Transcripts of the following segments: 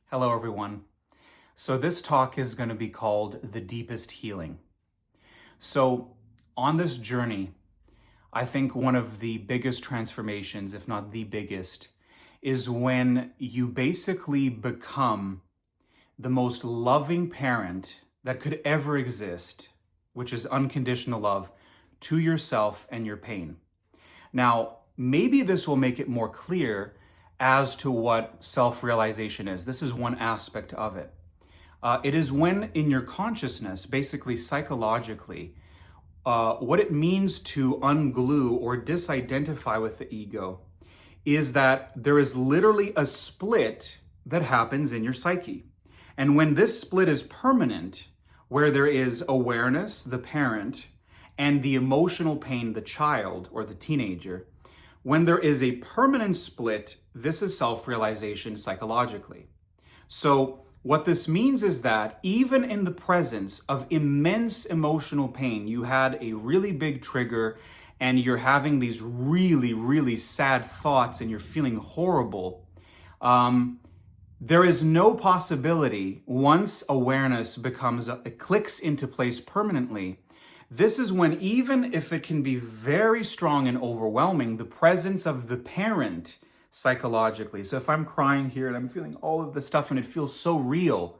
Hello, everyone. So this talk is going to be called The Deepest Healing. So on this journey, I think one of the biggest transformations, if not the biggest, is when you basically become the most loving parent that could ever exist, which is unconditional love to yourself and your pain. Now, maybe this will make it more clear as to what self-realization is. This is one aspect of it. It is when in your consciousness, basically psychologically, what it means to unglue or disidentify with the ego is that there is literally a split that happens in your psyche. And when this split is permanent, where there is awareness, the parent, and the emotional pain, the child or the teenager, when there is a permanent split, this is self-realization psychologically. So what this means is that even in the presence of immense emotional pain, you had a really big trigger and you're having these really, really sad thoughts and you're feeling horrible, there is no possibility once awareness it clicks into place permanently. This is when, even if it can be very strong and overwhelming, the presence of the parent psychologically. So if I'm crying here and I'm feeling all of this stuff and it feels so real,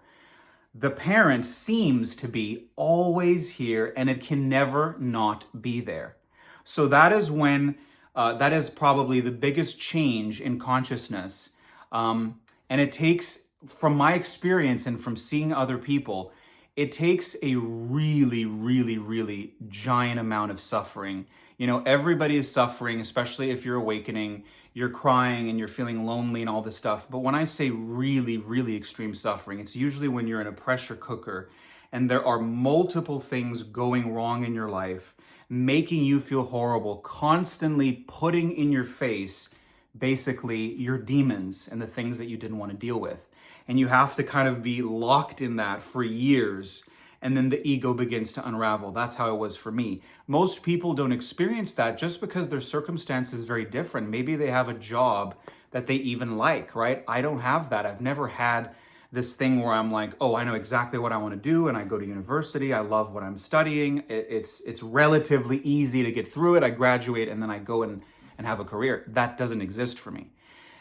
the parent seems to be always here and it can never not be there. So that is when, that is probably the biggest change in consciousness. And it takes, from my experience and from seeing other people, it takes a really, really, really giant amount of suffering. You know, everybody is suffering, especially if you're awakening, you're crying and you're feeling lonely and all this stuff. But when I say really, really extreme suffering, it's usually when you're in a pressure cooker and there are multiple things going wrong in your life, making you feel horrible, constantly putting in your face basically your demons and the things that you didn't want to deal with. And you have to kind of be locked in that for years. And then the ego begins to unravel. That's how it was for me. Most people don't experience that just because their circumstance is very different. Maybe they have a job that they even like, right? I don't have that. I've never had this thing where I'm like, oh, I know exactly what I want to do. And I go to university. I love what I'm studying. It's relatively easy to get through it. I graduate and then I go and have a career. That doesn't exist for me.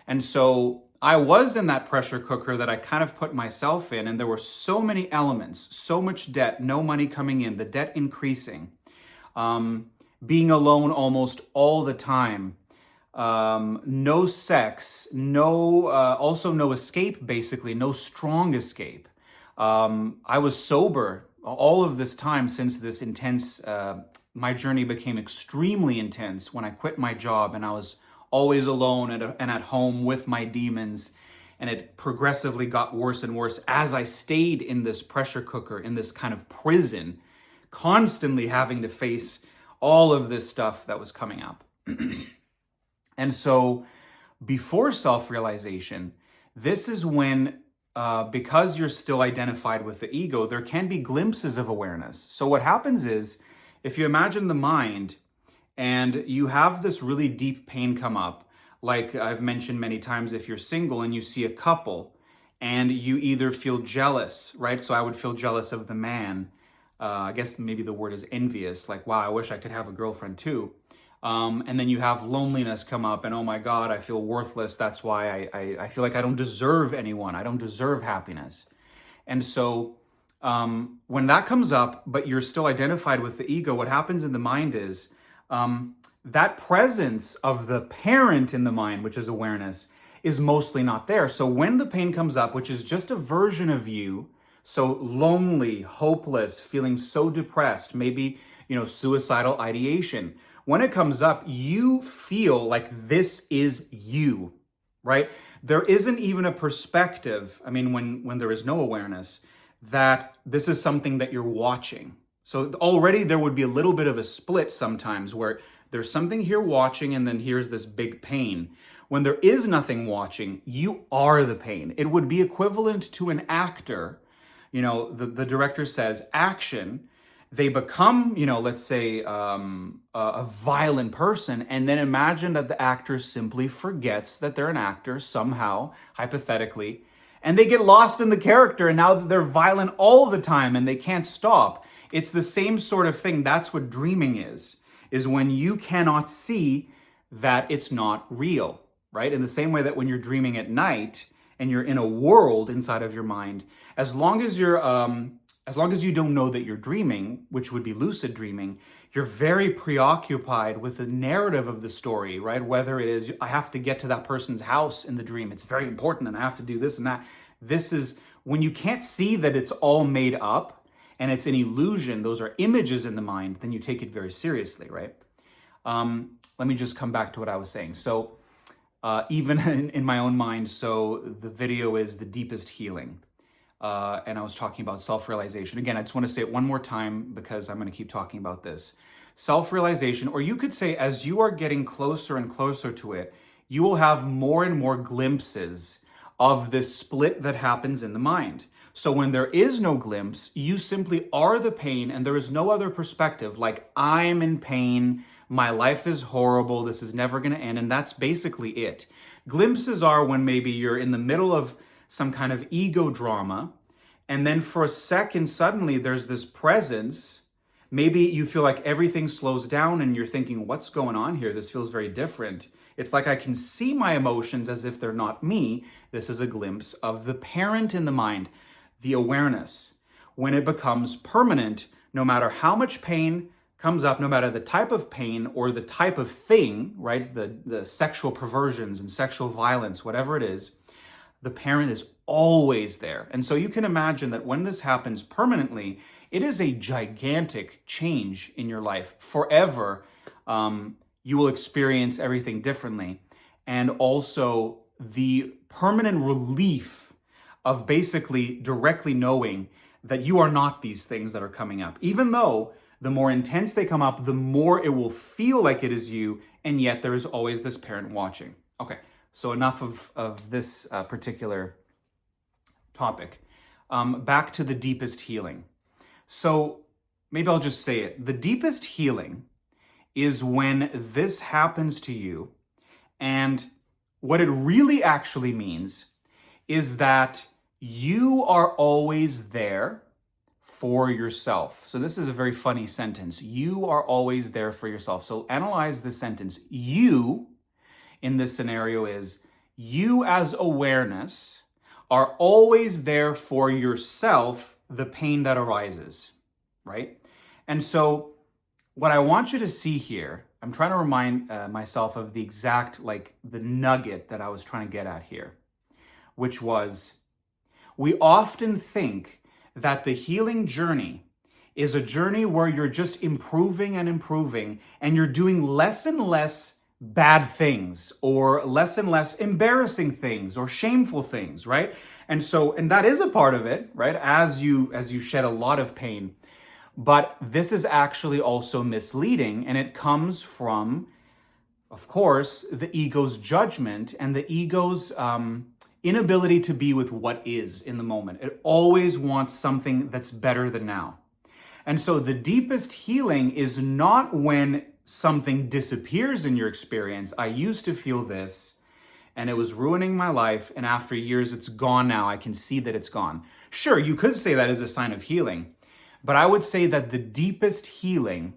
And so I was in that pressure cooker that I kind of put myself in, and there were so many elements, so much debt, no money coming in, the debt increasing, being alone almost all the time, no sex, also no escape, basically, no strong escape. I was sober all of this time since this intense, my journey became extremely intense when I quit my job and I was always alone and at home with my demons. And it progressively got worse and worse as I stayed in this pressure cooker, in this kind of prison, constantly having to face all of this stuff that was coming up. And so before self-realization, this is when, because you're still identified with the ego, there can be glimpses of awareness. So what happens is, if you imagine the mind, and you have this really deep pain come up, like I've mentioned many times, if you're single and you see a couple and you either feel jealous, right? So I would feel jealous of the man. I guess maybe the word is envious, like, wow, I wish I could have a girlfriend too. And then you have loneliness come up and, oh my God, I feel worthless. That's why I feel like I don't deserve anyone. I don't deserve happiness. And so when that comes up, but you're still identified with the ego, what happens in the mind is, that presence of the parent in the mind, which is awareness, is mostly not there. So when the pain comes up, which is just a version of you, so lonely, hopeless, feeling so depressed, maybe, suicidal ideation, when it comes up, you feel like this is you, right? There isn't even a perspective, when there is no awareness, that this is something that you're watching. So already there would be a little bit of a split sometimes where there's something here watching and then here's this big pain. When there is nothing watching, you are the pain. It would be equivalent to an actor. The director says action. They become, let's say a violent person, and then imagine that the actor simply forgets that they're an actor somehow, hypothetically, And they get lost in the character, and now they're violent all the time and they can't stop. It's the same sort of thing. That's what dreaming is when you cannot see that it's not real, right? In the same way that when you're dreaming at night and you're in a world inside of your mind, as long as you don't know that you're dreaming, which would be lucid dreaming, you're very preoccupied with the narrative of the story, right? Whether it is, I have to get to that person's house in the dream, it's very important, and I have to do this and that. This is when you can't see that it's all made up and it's an illusion, those are images in the mind, then you take it very seriously, right? Let me just come back to what I was saying. So even in my own mind, so the video is the deepest healing. And I was talking about self-realization. Again, I just want to say it one more time because I'm going to keep talking about this. Self-realization, or you could say as you are getting closer and closer to it, you will have more and more glimpses of this split that happens in the mind. So when there is no glimpse, you simply are the pain and there is no other perspective, like I'm in pain, my life is horrible, this is never going to end, and that's basically it. Glimpses are when maybe you're in the middle of some kind of ego drama, and then for a second, suddenly there's this presence. Maybe you feel like everything slows down and you're thinking, what's going on here? This feels very different. It's like I can see my emotions as if they're not me. This is a glimpse of the parent in the mind, the awareness. When it becomes permanent, no matter how much pain comes up, no matter the type of pain or the type of thing, right? The sexual perversions and sexual violence, whatever it is, the parent is always there. And so you can imagine that when this happens permanently, it is a gigantic change in your life. Forever, you will experience everything differently. And also the permanent relief of basically directly knowing that you are not these things that are coming up. Even though the more intense they come up, the more it will feel like it is you, and yet there is always this parent watching. Okay, so enough of this particular topic. Back to the deepest healing. So maybe I'll just say it. The deepest healing is when this happens to you, and what it really actually means is that you are always there for yourself. So this is a very funny sentence. You are always there for yourself. So analyze this sentence. You, in this scenario, is you as awareness are always there for yourself, the pain that arises, right? And so what I want you to see here, I'm trying to remind myself of the exact, the nugget that I was trying to get at here, which was, we often think that the healing journey is a journey where you're just improving and you're doing less and less bad things or less embarrassing things or shameful things, right? And that is a part of it, right? As you shed a lot of pain. But this is actually also misleading, and it comes from, of course, the ego's judgment and the ego's inability to be with what is in the moment. It always wants something that's better than now. And so the deepest healing is not when something disappears in your experience. I used to feel this, and it was ruining my life, and after years it's gone now. I can see that it's gone. Sure, you could say that as a sign of healing, but I would say that the deepest healing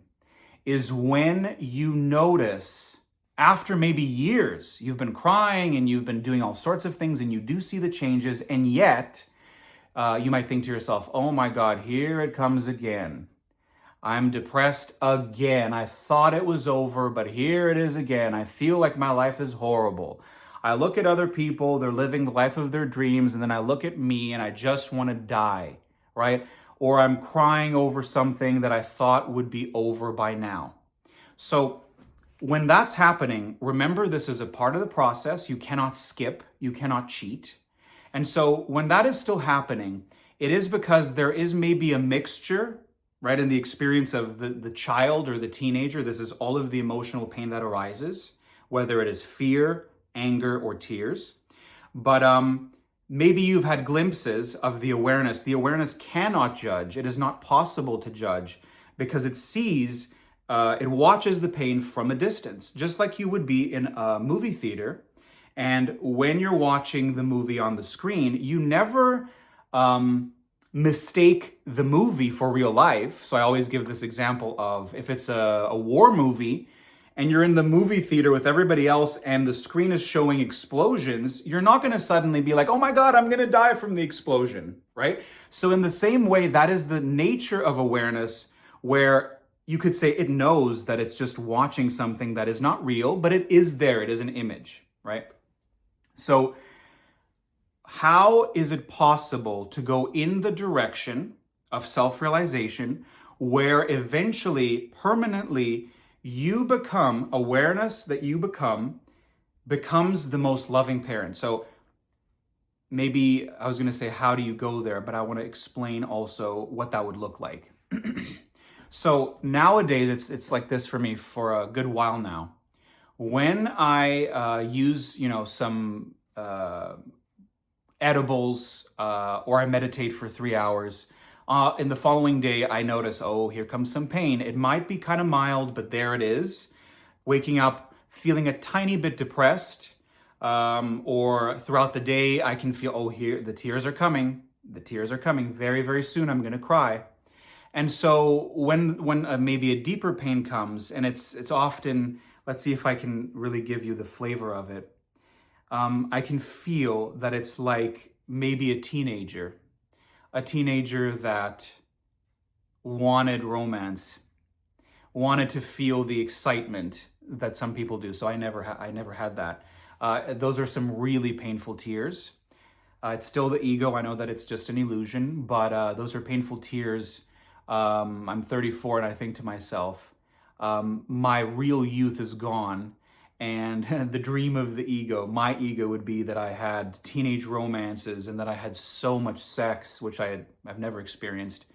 is when you notice, after maybe years, you've been crying and you've been doing all sorts of things and you do see the changes, and yet you might think to yourself, oh my God, here it comes again. I'm depressed again. I thought it was over, but here it is again. I feel like my life is horrible. I look at other people, they're living the life of their dreams, and then I look at me and I just want to die, right? Or I'm crying over something that I thought would be over by now. So when that's happening, remember this is a part of the process. You cannot skip, you cannot cheat. And so when that is still happening, it is because there is maybe a mixture, right, in the experience of the child or the teenager. This is all of the emotional pain that arises, whether it is fear, anger, or tears. But maybe you've had glimpses of the awareness. The awareness cannot judge. It is not possible to judge because it sees, it watches the pain from a distance, just like you would be in a movie theater And when you're watching the movie on the screen, you never mistake the movie for real life. So I always give this example of if it's a war movie and you're in the movie theater with everybody else and the screen is showing explosions, you're not going to suddenly be like, oh my God, I'm going to die from the explosion, right? So in the same way, that is the nature of awareness, where you could say it knows that it's just watching something that is not real, but it is there. It is an image, right? So how is it possible to go in the direction of self-realization where eventually, permanently, you become awareness that you becomes the most loving parent? So maybe I was going to say, how do you go there? But I want to explain also what that would look like. So nowadays, it's like this for me for a good while now. When I use, some edibles, or I meditate for 3 hours, in the following day, I notice, oh, here comes some pain. It might be kind of mild, but there it is. Waking up, feeling a tiny bit depressed, or throughout the day, I can feel, oh, here, the tears are coming. The tears are coming. Very, very soon, I'm going to cry. And so when maybe a deeper pain comes, and it's often, let's see if I can really give you the flavor of it. I can feel that it's like maybe a teenager that wanted romance, wanted to feel the excitement that some people do. So I never had that. Those are some really painful tears. It's still the ego. I know that it's just an illusion, but those are painful tears. I'm 34 and I think to myself, my real youth is gone. And the dream of the ego, my ego, would be that I had teenage romances and that I had so much sex, which I've never experienced.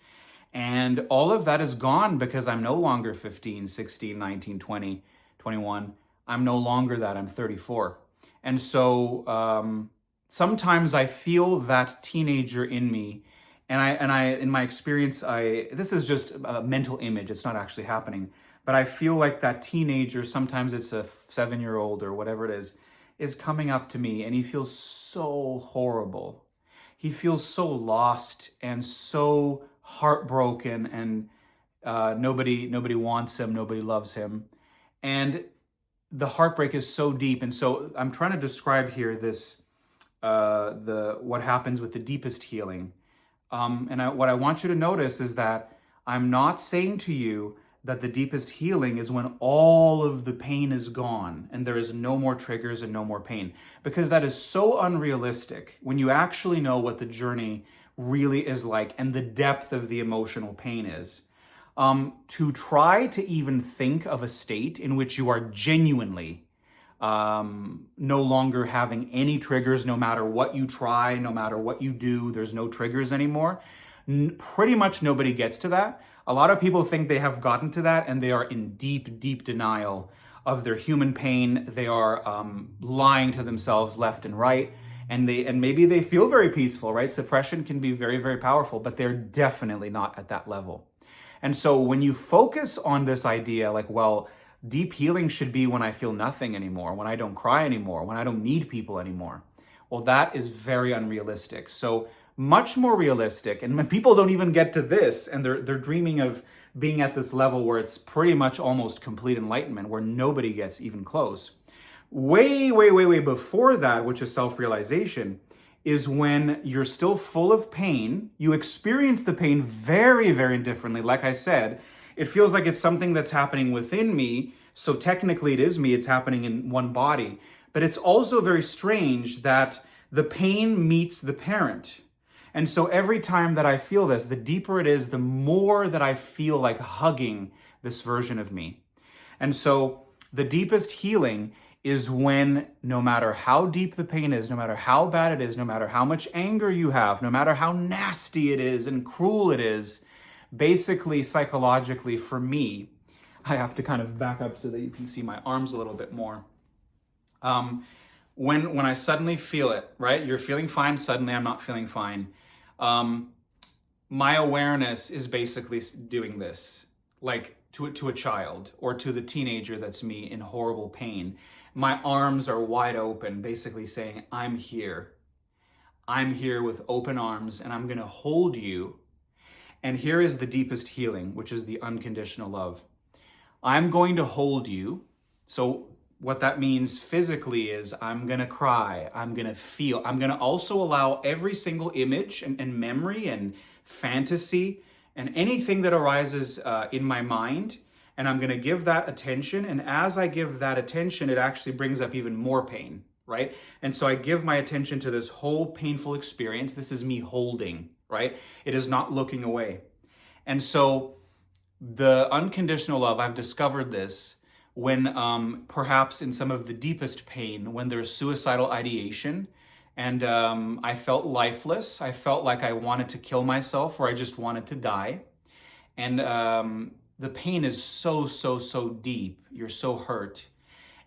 And all of that is gone because I'm no longer 15, 16, 19, 20, 21. I'm no longer that. I'm 34. And so sometimes I feel that teenager in me. And I, in my experience, this is just a mental image. It's not actually happening. But I feel like that teenager, sometimes it's a 7-year-old or whatever it is coming up to me, and he feels so horrible. He feels so lost and so heartbroken, and nobody wants him, nobody loves him, and the heartbreak is so deep. And so I'm trying to describe here this the what happens with the deepest healing. What I want you to notice is that I'm not saying to you that the deepest healing is when all of the pain is gone and there is no more triggers and no more pain, because that is so unrealistic when you actually know what the journey really is like and the depth of the emotional pain is. To try to even think of a state in which you are genuinely no longer having any triggers, no matter what you try, no matter what you do, there's no triggers anymore. Pretty much nobody gets to that. A lot of people think they have gotten to that, and they are in deep, deep denial of their human pain. They are lying to themselves left and right, and maybe they feel very peaceful, right? Suppression can be very, very powerful, but they're definitely not at that level. And so when you focus on this idea, like, well, deep healing should be when I feel nothing anymore, when I don't cry anymore, when I don't need people anymore. Well, that is very unrealistic. So much more realistic, and when people don't even get to this, and they're dreaming of being at this level where it's pretty much almost complete enlightenment, where nobody gets even close. Way, way, way, way before that, which is self-realization, is when you're still full of pain. You experience the pain very, very differently. Like I said, it feels like it's something that's happening within me. So technically it is me, it's happening in one body. But it's also very strange that the pain meets the parent. And so every time that I feel this, the deeper it is, the more that I feel like hugging this version of me. And so the deepest healing is when, no matter how deep the pain is, no matter how bad it is, no matter how much anger you have, no matter how nasty it is and cruel it is, basically psychologically for me, I have to kind of back up so that you can see my arms a little bit more. When I suddenly feel it, right? You're feeling fine, suddenly I'm not feeling fine. My awareness is basically doing this, like to a child or to the teenager that's me in horrible pain. My arms are wide open, basically saying, I'm here. I'm here with open arms, and I'm going to hold you. And here is the deepest healing, which is the unconditional love. I'm going to hold you. So what that means physically is I'm going to cry. I'm going to feel. I'm going to also allow every single image and memory and fantasy and anything that arises in my mind. And I'm going to give that attention. And as I give that attention, it actually brings up even more pain, right? And so I give my attention to this whole painful experience. This is me holding, right? It is not looking away. And so the unconditional love, I've discovered this when perhaps in some of the deepest pain, when there's suicidal ideation and I felt lifeless. I felt like I wanted to kill myself or I just wanted to die. And the pain is so, so, so deep. You're so hurt.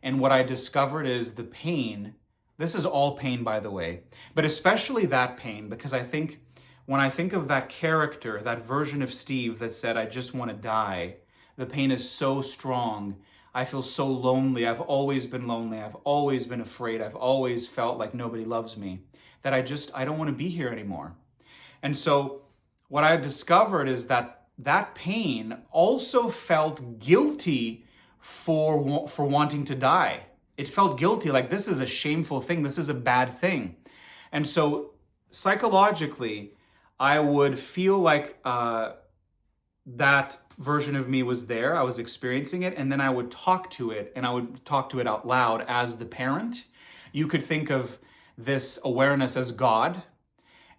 And what I discovered is the pain, this is all pain, by the way, but especially that pain, because I think when I think of that character, that version of Steve that said, I just want to die, the pain is so strong. I feel so lonely. I've always been lonely. I've always been afraid. I've always felt like nobody loves me, that I don't want to be here anymore. And so what I discovered is that that pain also felt guilty for wanting to die. It felt guilty, like this is a shameful thing. This is a bad thing. And so psychologically, I would feel like that version of me was there. I was experiencing it, and then I would talk to it, and I would talk to it out loud as the parent. You could think of this awareness as God,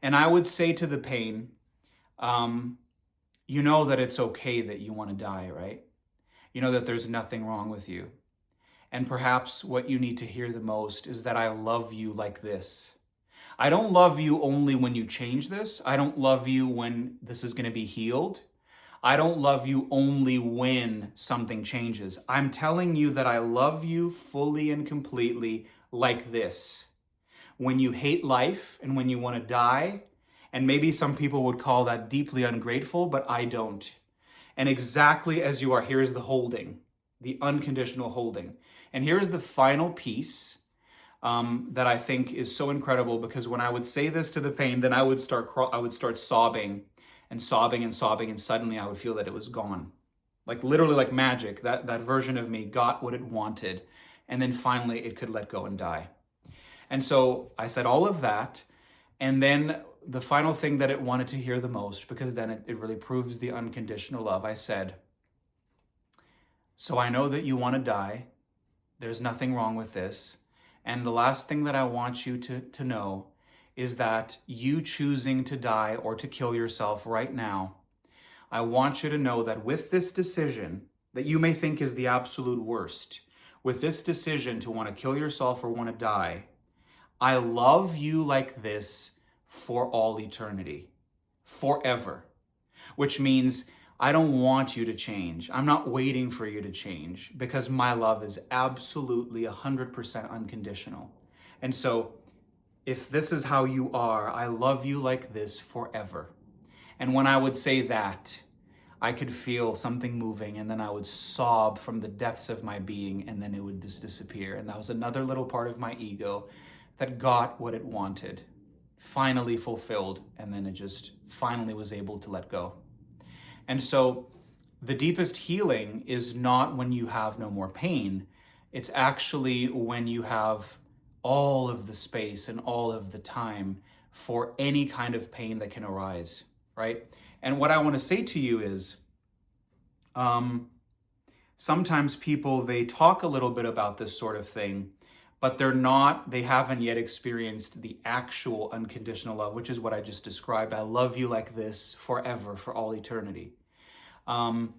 and I would say to the pain, you know that it's okay that you want to die, right? You know that there's nothing wrong with you. And perhaps what you need to hear the most is that I love you like this. I don't love you only when you change this. I don't love you when this is going to be healed. I don't love you only when something changes. I'm telling you that I love you fully and completely like this. When you hate life and when you want to die, and maybe some people would call that deeply ungrateful, but I don't. And exactly as you are, here's the holding, the unconditional holding. And here's the final piece that I think is so incredible, because when I would say this to the pain, then I would start sobbing and sobbing and sobbing, and suddenly I would feel that it was gone. Like literally like magic, that version of me got what it wanted, and then finally it could let go and die. And so I said all of that, and then the final thing that it wanted to hear the most, because then it really proves the unconditional love, I said, so I know that you want to die. There's nothing wrong with this. And the last thing that I want you to know is that you choosing to die or to kill yourself right now, I want you to know that with this decision that you may think is the absolute worst, with this decision to want to kill yourself or want to die, I love you like this for all eternity, forever, which means I don't want you to change. I'm not waiting for you to change, because my love is absolutely 100% unconditional. And so if this is how you are, I love you like this forever. And when I would say that, I could feel something moving, and then I would sob from the depths of my being, and then it would just disappear. And that was another little part of my ego that got what it wanted, finally fulfilled, and then it just finally was able to let go. And so the deepest healing is not when you have no more pain. It's actually when you have all of the space and all of the time for any kind of pain that can arise, right? And what I want to say to you is, sometimes people, they talk a little bit about this sort of thing, but they haven't yet experienced the actual unconditional love, which is what I just described. I love you like this forever, for all eternity. And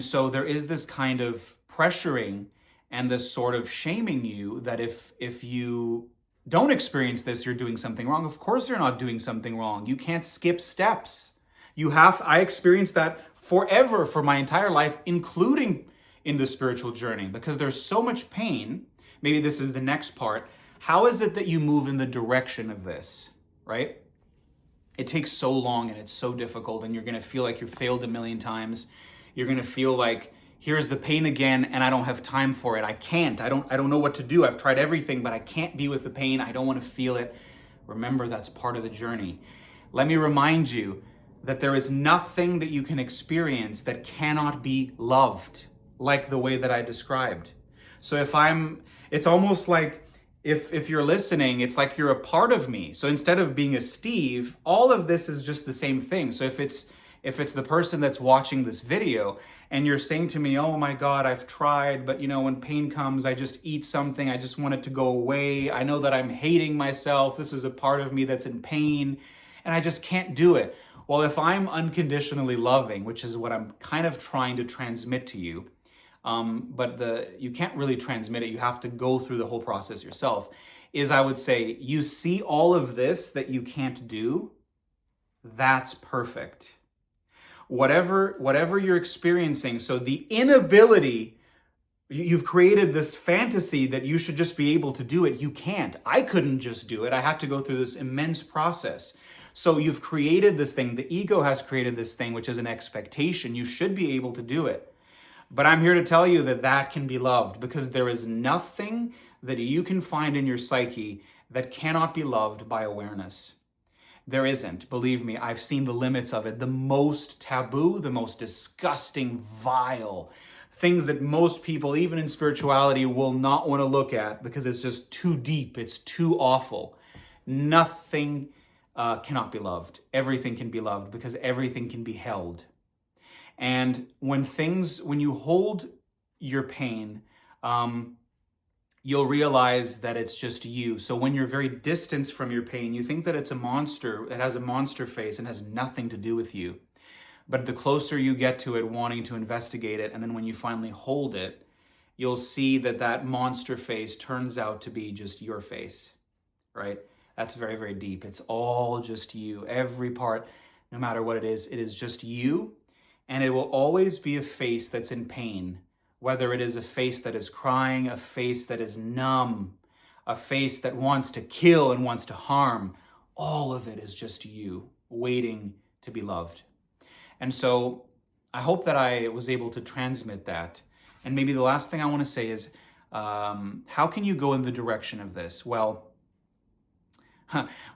so there is this kind of pressuring and this sort of shaming you that if you don't experience this, you're doing something wrong. Of course you're not doing something wrong. You can't skip steps. I experienced that forever for my entire life, including in the spiritual journey, because there's so much pain. Maybe this is the next part. How is it that you move in the direction of this, right? It takes so long and it's so difficult, and you're going to feel like you've failed a million times. You're going to feel like here's the pain again, and I don't have time for it. I can't. I don't know what to do. I've tried everything, but I can't be with the pain. I don't want to feel it. Remember, that's part of the journey. Let me remind you that there is nothing that you can experience that cannot be loved, like the way that I described. So it's almost like if you're listening, it's like you're a part of me. So instead of being a Steve, all of this is just the same thing. So if it's the person that's watching this video and you're saying to me, oh my God, I've tried, but when pain comes, I just eat something. I just want it to go away. I know that I'm hating myself. This is a part of me that's in pain and I just can't do it. Well, if I'm unconditionally loving, which is what I'm kind of trying to transmit to you, but you can't really transmit it. You have to go through the whole process yourself. Is I would say, you see all of this that you can't do, that's perfect. Whatever you're experiencing, so the inability, you've created this fantasy that you should just be able to do it. You can't. I couldn't just do it. I had to go through this immense process. So you've created this thing. The ego has created this thing, which is an expectation. You should be able to do it. But I'm here to tell you that that can be loved, because there is nothing that you can find in your psyche that cannot be loved by awareness. There isn't. Believe me, I've seen the limits of it. The most taboo, the most disgusting, vile things that most people, even in spirituality, will not want to look at because it's just too deep. It's too awful. Nothing cannot be loved. Everything can be loved because everything can be held. And when you hold your pain, you'll realize that it's just you. So when you're very distant from your pain, you think that it's a monster, it has a monster face and has nothing to do with you. But the closer you get to it, wanting to investigate it, and then when you finally hold it, you'll see that that monster face turns out to be just your face, right? That's very, very deep. It's all just you. Every part, no matter what it is just you. And it will always be a face that's in pain, whether it is a face that is crying, a face that is numb, a face that wants to kill and wants to harm. All of it is just you waiting to be loved. And so I hope that I was able to transmit that. And maybe the last thing I want to say is, how can you go in the direction of this? Well,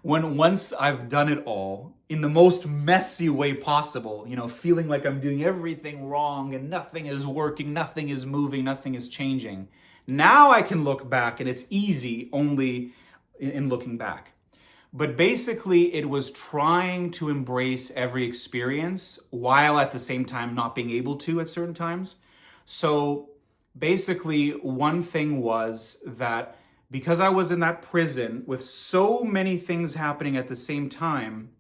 once I've done it all in the most messy way possible, feeling like I'm doing everything wrong and nothing is working, nothing is moving, nothing is changing. Now I can look back, and it's easy only in looking back. But basically, it was trying to embrace every experience while at the same time not being able to at certain times. So basically, one thing was that because I was in that prison with so many things happening at the same time,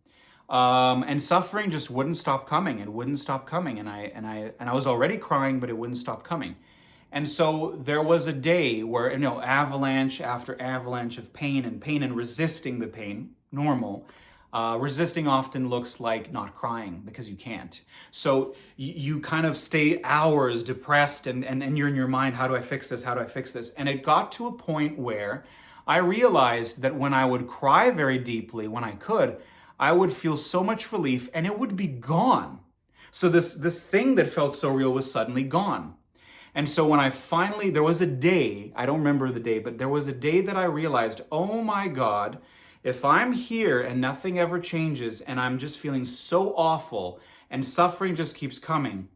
and suffering just wouldn't stop coming and wouldn't stop coming, and I was already crying, but it wouldn't stop coming. And so there was a day where, avalanche after avalanche of pain and resisting the pain, normal. Resisting often looks like not crying because you can't. So you kind of stay hours depressed and you're in your mind, how do I fix this? How do I fix this? And it got to a point where I realized that when I would cry very deeply, when I could, I would feel so much relief and it would be gone. So this thing that felt so real was suddenly gone. And so when there was a day, I don't remember the day, but there was a day that I realized, oh my God, if I'm here and nothing ever changes and I'm just feeling so awful and suffering just keeps coming,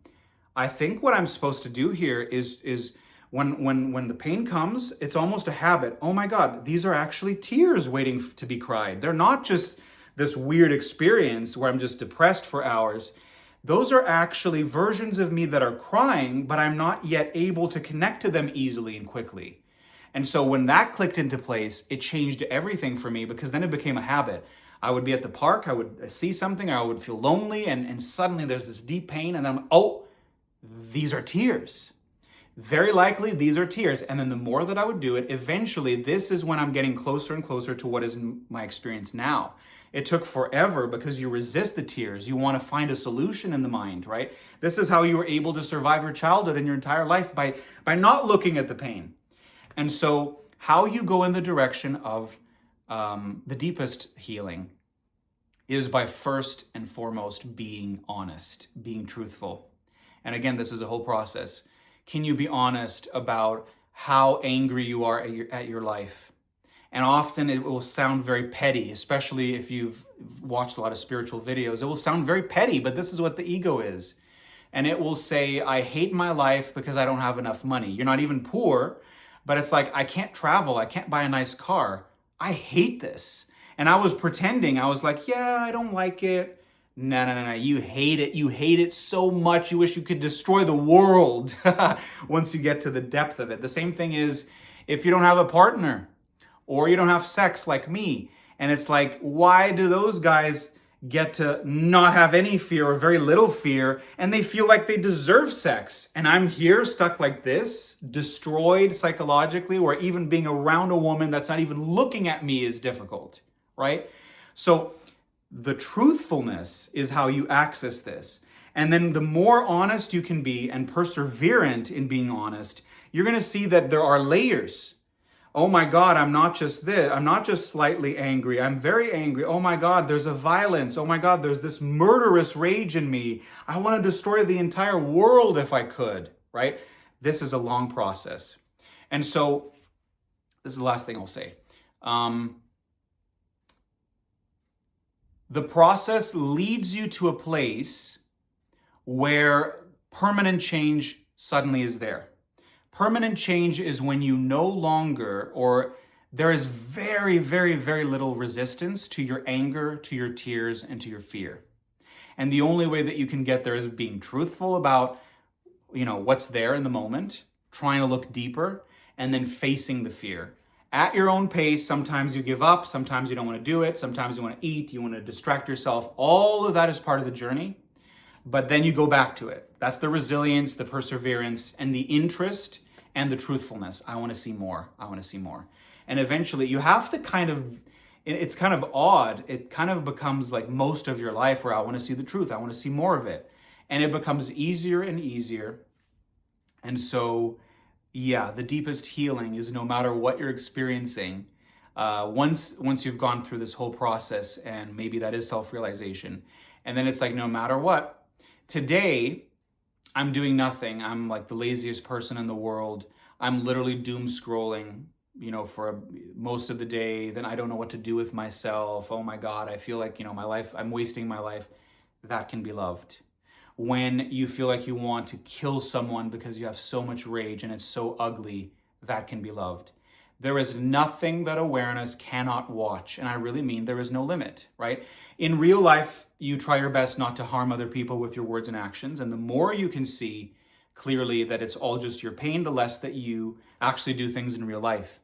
I think what I'm supposed to do here is when the pain comes, it's almost a habit. Oh my God, these are actually tears waiting to be cried. They're not just this weird experience where I'm just depressed for hours. Those are actually versions of me that are crying, but I'm not yet able to connect to them easily and quickly. And so when that clicked into place, it changed everything for me, because then it became a habit. I would be at the park, I would see something, I would feel lonely, and suddenly there's this deep pain, and then these are tears. Very likely these are tears. And then the more that I would do it, eventually this is when I'm getting closer and closer to what is my experience now. It took forever because you resist the tears. You want to find a solution in the mind, right? This is how you were able to survive your childhood and your entire life, by not looking at the pain. And so how you go in the direction of the deepest healing is by first and foremost being honest, being truthful. And again, this is a whole process. can you be honest about how angry you are at your life? And often it will sound very petty, especially if you've watched a lot of spiritual videos. It will sound very petty, but this is what the ego is. And it will say, I hate my life because I don't have enough money. You're not even poor, but it's like, I can't travel. I can't buy a nice car. I hate this. And I was pretending. I was like, yeah, I don't like it. No, no, no, no. You hate it. You hate it so much. You wish you could destroy the world once you get to the depth of it. The same thing is if you don't have a partner or you don't have sex like me. And it's like, why do those guys get to not have any fear or very little fear, and they feel like they deserve sex? And I'm here stuck like this, destroyed psychologically, where even being around a woman that's not even looking at me is difficult, right? So the truthfulness is how you access this. And then the more honest you can be and perseverant in being honest, you're going to see that there are layers. Oh my God, I'm not just this. I'm not just slightly angry. I'm very angry. Oh my God, there's a violence. Oh my God, there's this murderous rage in me. I want to destroy the entire world if I could, right? This is a long process. And so this is the last thing I'll say. The process leads you to a place where permanent change suddenly is there. Permanent change is when you no longer, or there is very, very, very little resistance to your anger, to your tears, and to your fear. And the only way that you can get there is being truthful about, what's there in the moment, trying to look deeper, and then facing the fear. At your own pace, sometimes you give up, sometimes you don't want to do it, sometimes you want to eat, you want to distract yourself. All of that is part of the journey. But then you go back to it. That's the resilience, the perseverance, and the interest and the truthfulness. I want to see more. I want to see more. And eventually you have to it's kind of odd. It kind of becomes like most of your life where I want to see the truth. I want to see more of it. And it becomes easier and easier. And so, yeah, the deepest healing is no matter what you're experiencing, once you've gone through this whole process, and maybe that is self-realization. And then it's like, no matter what, today, I'm doing nothing. I'm like the laziest person in the world. I'm literally doom scrolling, for most of the day. Then I don't know what to do with myself. Oh my God, I feel like, my life, I'm wasting my life. That can be loved. When you feel like you want to kill someone because you have so much rage and it's so ugly, that can be loved. There is nothing that awareness cannot watch. And I really mean there is no limit, right? In real life, you try your best not to harm other people with your words and actions. And the more you can see clearly that it's all just your pain, the less that you actually do things in real life.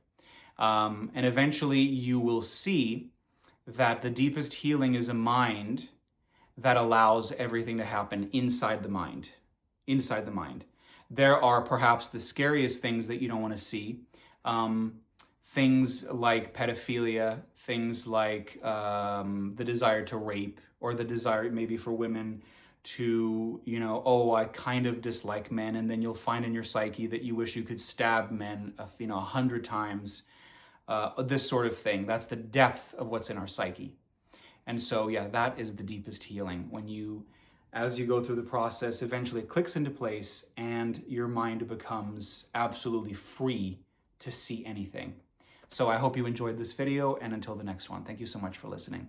And eventually you will see that the deepest healing is a mind that allows everything to happen inside the mind. Inside the mind. There are perhaps the scariest things that you don't want to see. Things like pedophilia, things like the desire to rape, or the desire maybe for women to, I kind of dislike men, and then you'll find in your psyche that you wish you could stab men, 100 times, this sort of thing. That's the depth of what's in our psyche. And so, yeah, that is the deepest healing. As you go through the process, eventually it clicks into place and your mind becomes absolutely free to see anything. So I hope you enjoyed this video, and until the next one, thank you so much for listening.